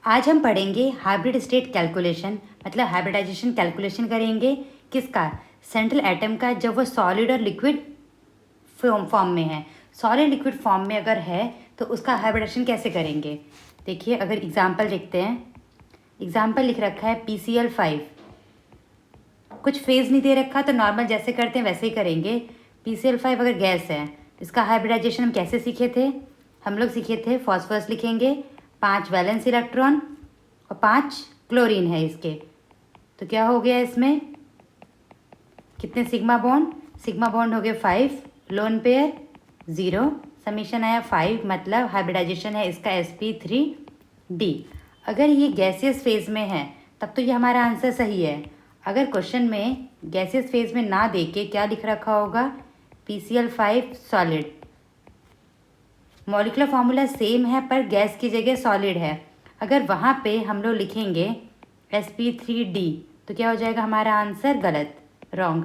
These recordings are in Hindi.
आज हम पढ़ेंगे हाइब्रिड स्टेट कैलकुलेशन, मतलब हाइब्रिडाइजेशन कैलकुलेशन करेंगे किसका, सेंट्रल एटम का, जब वो सॉलिड और लिक्विड फॉर्म में है। सॉलिड लिक्विड फॉर्म में अगर है तो उसका हाइब्रिडाइजेशन कैसे करेंगे। देखिए, अगर एग्जाम्पल देखते हैं, एग्जाम्पल लिख रखा है PCl5, कुछ फेज नहीं दे रखा तो नॉर्मल जैसे करते हैं वैसे ही करेंगे। PCl5 अगर गैस है, इसका हाइब्रिडाइजेशन हम कैसे सीखे थे, हम लोग सीखे थे फॉस्फोरस लिखेंगे, 5 वैलेंस इलेक्ट्रॉन और 5 क्लोरीन है इसके, तो क्या हो गया इसमें, कितने सिग्मा बॉन्ड हो गए 5, लोन पेयर 0, समीशन आया 5, मतलब हाइब्रिडाइजेशन है इसका sp3d। अगर ये गैसियस फेज में है तब तो ये हमारा आंसर सही है। अगर क्वेश्चन में गैसियस फेज में ना दे के क्या लिख रखा होगा, PCl5 solid, molecular formula same है पर गैस की जगह सॉलिड है। अगर वहाँ पे हम लोग लिखेंगे sp3d तो क्या हो जाएगा हमारा आंसर, गलत, रॉन्ग,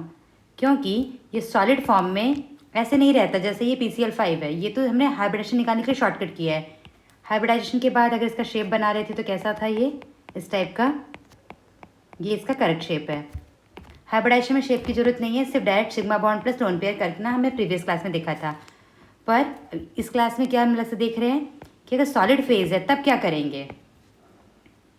क्योंकि ये सॉलिड फॉर्म में ऐसे नहीं रहता जैसे ये PCl5 है। ये तो हमने हाइब्रिडाइजेशन निकालने के लिए शॉर्टकट किया है। हाइब्रिडाइजेशन के बाद अगर इसका शेप बना रहे थे तो कैसा था, ये इस टाइप का, ये इसका करेक्ट शेप है। हाइब्रिडाइजेशन में शेप की जरूरत नहीं है, सिर्फ direct sigma bond plus lone pair करना हमने प्रीवियस क्लास में देखा था। पर इस क्लास में क्या हम लोग से देख रहे हैं कि अगर सॉलिड फेज है तब क्या करेंगे।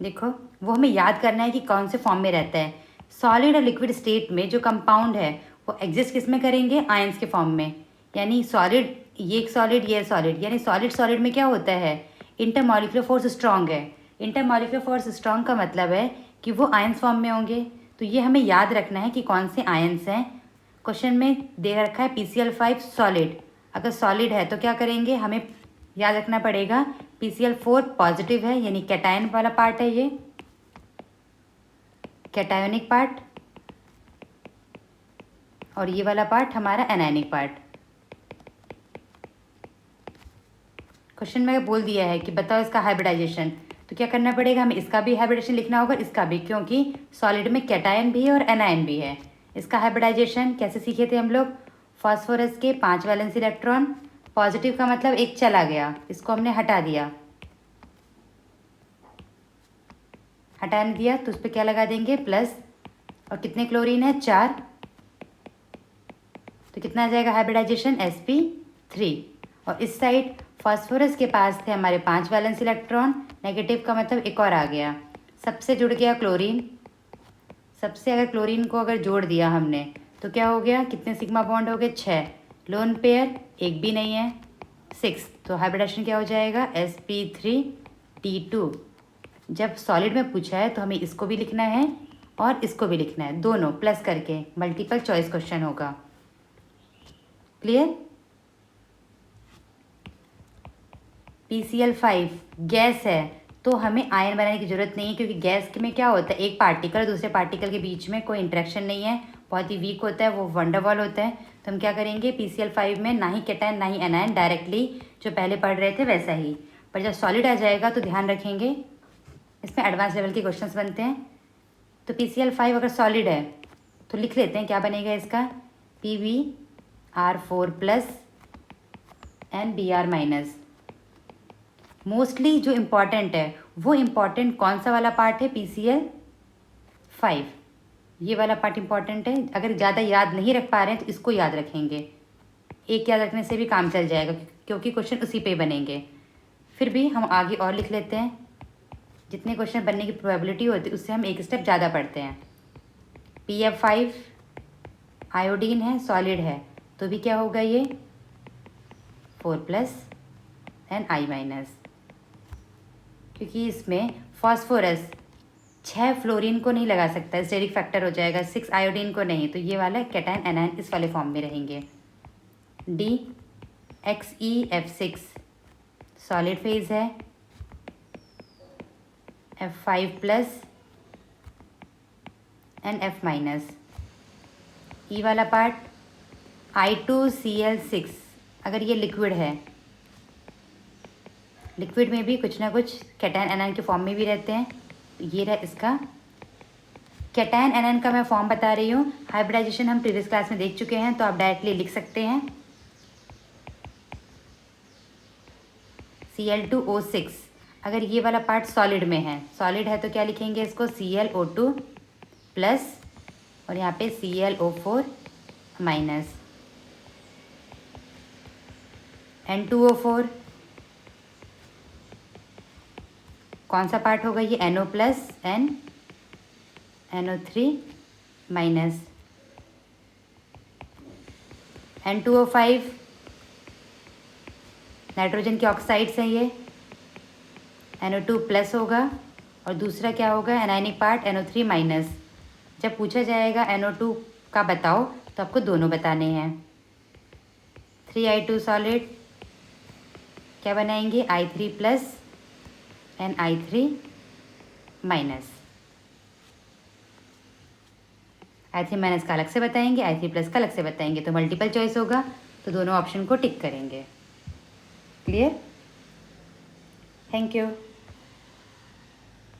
देखो, वो हमें याद करना है कि कौन से फॉर्म में रहता है। सॉलिड और लिक्विड स्टेट में जो कंपाउंड है वो एग्जिस्ट किस में करेंगे, आयंस के फॉर्म में। यानी सॉलिड, ये एक सॉलिड, ये सॉलिड, यानी सॉलिड में क्या होता है, इंटरमॉलिक्यूलर फोर्स स्ट्रॉन्ग है। इंटरमॉलिक्यूलर फोर्स स्ट्रॉन्ग का मतलब है कि वो आयंस फॉर्म में होंगे। तो ये हमें याद रखना है कि कौन से आयंस हैं। क्वेश्चन में दे रखा है PCl5 सॉलिड, अगर सॉलिड है तो क्या करेंगे, हमें याद रखना पड़ेगा PCl4 पॉजिटिव है, यानी कैटायन वाला पार्ट है, ये कैटायोनिक पार्ट, और ये वाला पार्ट हमारा एनायनिक पार्ट। क्वेश्चन में बोल दिया है कि बताओ इसका हाइब्रिडाइजेशन, तो क्या करना पड़ेगा, हमें इसका भी हाइब्रिडाइजेशन लिखना होगा, इसका भी, क्योंकि सॉलिड में कैटायन भी है और एनायन भी है। इसका हाइब्रिडाइजेशन कैसे सीखे थे हम लोग, फॉस्फोरस के 5 वैलेंस इलेक्ट्रॉन, पॉजिटिव का मतलब एक चला गया, इसको हमने हटा दिया, हटाने दिया तो उस पर क्या लगा देंगे, प्लस, और कितने क्लोरीन है, 4, तो कितना आ जाएगा हाइब्रिडाइजेशन, sp3। और इस साइड फॉस्फोरस के पास थे हमारे 5 वैलेंस इलेक्ट्रॉन, नेगेटिव का मतलब एक और आ गया, सबसे जुड़ गया क्लोरीन, सबसे अगर क्लोरीन को अगर जोड़ दिया हमने तो क्या हो गया, कितने सिग्मा बॉन्ड हो गए, 6, लोन पेयर एक भी नहीं है, 6, तो हाइब्रिडाइजेशन क्या हो जाएगा, sp3d2। जब सॉलिड में पूछा है तो हमें इसको भी लिखना है और इसको भी लिखना है, दोनों प्लस करके, मल्टीपल चॉइस क्वेश्चन होगा, क्लियर। PCl5 गैस है तो हमें आयन बनाने की जरूरत नहीं है, क्योंकि गैस में क्या होता है, एक पार्टिकल दूसरे पार्टिकल के बीच में कोई इंटरेक्शन नहीं है, बहुत ही वीक होता है, वो वंडरवॉल होता है। तो हम क्या करेंगे, PCl5 में ना ही कैटायन ना ही एनायन, डायरेक्टली जो पहले पढ़ रहे थे वैसा ही। पर जब सॉलिड आ जाएगा तो ध्यान रखेंगे, इसमें एडवांस लेवल के क्वेश्चंस बनते हैं। तो PCl5 अगर सॉलिड है तो लिख लेते हैं क्या बनेगा इसका, PbR4 plus NBr minus. Mostly जो इम्पॉर्टेंट है वो इम्पॉर्टेंट कौन सा वाला पार्ट है, PCl5, ये वाला पार्ट इम्पॉर्टेंट है। अगर ज़्यादा याद नहीं रख पा रहे हैं तो इसको याद रखेंगे, एक याद रखने से भी काम चल जाएगा, क्योंकि क्वेश्चन उसी पे बनेंगे। फिर भी हम आगे और लिख लेते हैं, जितने क्वेश्चन बनने की प्रोबेबिलिटी होती है उससे हम एक स्टेप ज़्यादा पढ़ते हैं। PF5 आयोडीन है, सॉलिड है, तो भी क्या होगा ये, 4 प्लस Ni माइनस, क्योंकि इसमें फॉस्फोरस 6 फ्लोरीन को नहीं लगा सकता, स्टेरिक फैक्टर हो जाएगा, 6 आयोडीन को नहीं, तो ये वाला कैटायन एनायन इस वाले फॉर्म में रहेंगे। DXeF6 सॉलिड फेज है, F5 प्लस NF माइनस, ई वाला पार्ट I2Cl6 अगर ये लिक्विड है, लिक्विड में भी कुछ ना कुछ कैटायन एनायन के फॉर्म में भी रहते हैं, ये रहा इसका कैटायन एनायन का मैं फॉर्म बता रही हूँ। हाइब्रिडाइजेशन हम प्रीवियस क्लास में देख चुके हैं, तो आप डायरेक्टली लिख सकते हैं Cl2O6 अगर ये वाला पार्ट सॉलिड में है, सॉलिड है तो क्या लिखेंगे इसको, ClO2 प्लस और यहाँ पे ClO4 माइनस, N2O4 कौन सा पार्ट होगा ये, NO plus N NO3 minus, N2O5 nitrogen के ऑक्साइड्स हैं ये, NO2 प्लस होगा और दूसरा क्या होगा एनायनिक पार्ट NO3 माइनस। जब पूछा जाएगा NO2 का बताओ तो आपको दोनों बताने हैं। 3I2 सॉलिड क्या बनाएंगे, I3 plus and I3 minus. I3 minus का अलग से बताएंगे, I3 प्लस का अलग से बताएंगे, तो मल्टीपल चॉइस होगा तो दोनों ऑप्शन को टिक करेंगे। क्लियर? Thank you.